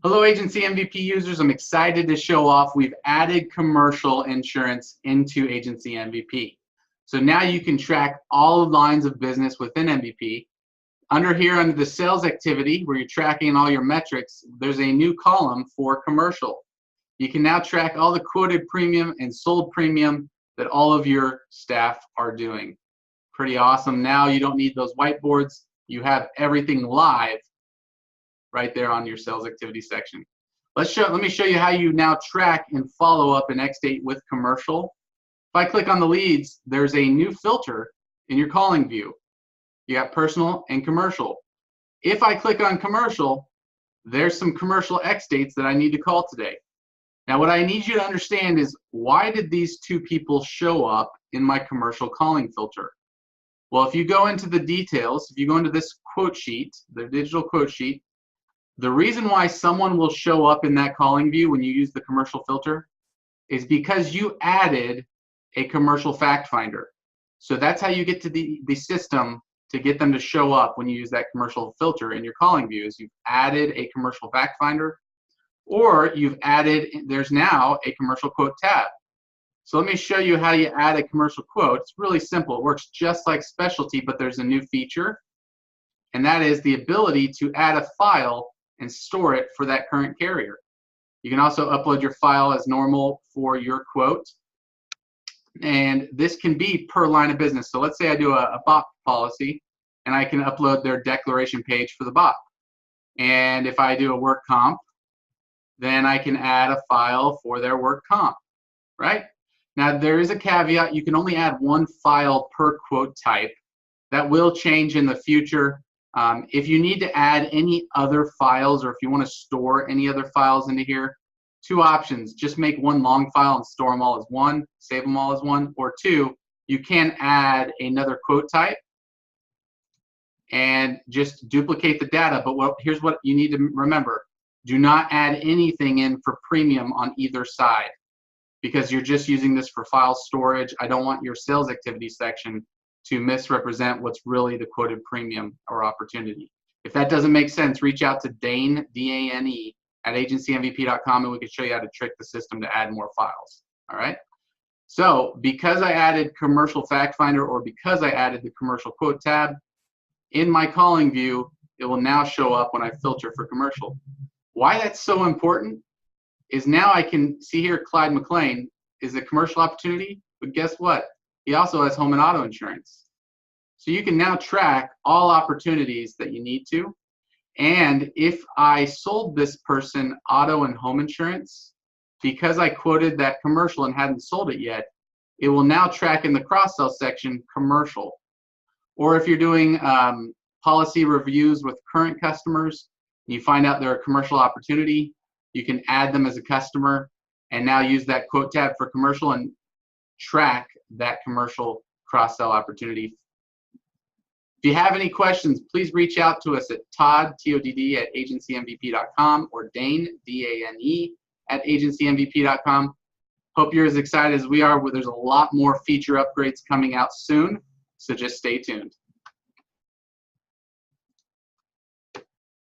Hello, Agency MVP users. I'm excited to show off we've added commercial insurance into Agency MVP. So now you can track all lines of business within MVP. Under the sales activity, where you're tracking all your metrics, there's a new column for commercial. You can now track all the quoted premium and sold premium that all of your staff are doing. Pretty awesome. Now you don't need those whiteboards. You have everything live right there on your sales activity section. Let me show you how you now track and follow up an xdate with commercial. If I click on the leads, there's a new filter in your calling view. You got personal and commercial. If I click on commercial, there's some commercial xdates that I need to call today. Now what I need you to understand is, why did these two people show up in my commercial calling filter? Well, if you go into the details, if you go into this quote sheet, the digital quote sheet, the reason why someone will show up in that calling view when you use the commercial filter is because you added a commercial fact finder. So that's how you get to the system to get them to show up when you use that commercial filter in your calling view. Is you've added a commercial fact finder, or there's now a commercial quote tab. So let me show you how you add a commercial quote. It's really simple. It works just like specialty, but there's a new feature, and that is the ability to add a file and store it for that current carrier. You can also upload your file as normal for your quote, and this can be per line of business. So let's say I do a BOP policy, and I can upload their declaration page for the BOP. And if I do a work comp, then I can add a file for their work comp, right? Now there is a caveat. You can only add one file per quote type. That will change in the future. If you need to add any other files, or if you want to store any other files into here, two options: just make one long file and store them all as one, save them all as one, or two, you can add another quote type and just duplicate the data. But here's what you need to remember: do not add anything in for premium on either side, because you're just using this for file storage. I don't want your sales activity section to misrepresent what's really the quoted premium or opportunity. If that doesn't make sense, reach out to Dane, D-A-N-E, at agencymvp.com, and we can show you how to trick the system to add more files. All right? So because I added commercial fact finder, or because I added the commercial quote tab, in my calling view, it will now show up when I filter for commercial. Why that's so important is now I can see here Clyde McLean is a commercial opportunity, but guess what? He also has home and auto insurance. So you can now track all opportunities that you need to. And if I sold this person auto and home insurance, because I quoted that commercial and hadn't sold it yet, it will now track in the cross-sell section commercial. Or if you're doing policy reviews with current customers, and you find out they're a commercial opportunity, you can add them as a customer and now use that quote tab for commercial and track that commercial cross-sell opportunity. If you have any questions, please reach out to us at Todd, T-O-D-D, at agencymvp.com, or Dane, D-A-N-E, at agencymvp.com. Hope you're as excited as we are. There's a lot more feature upgrades coming out soon, so just stay tuned.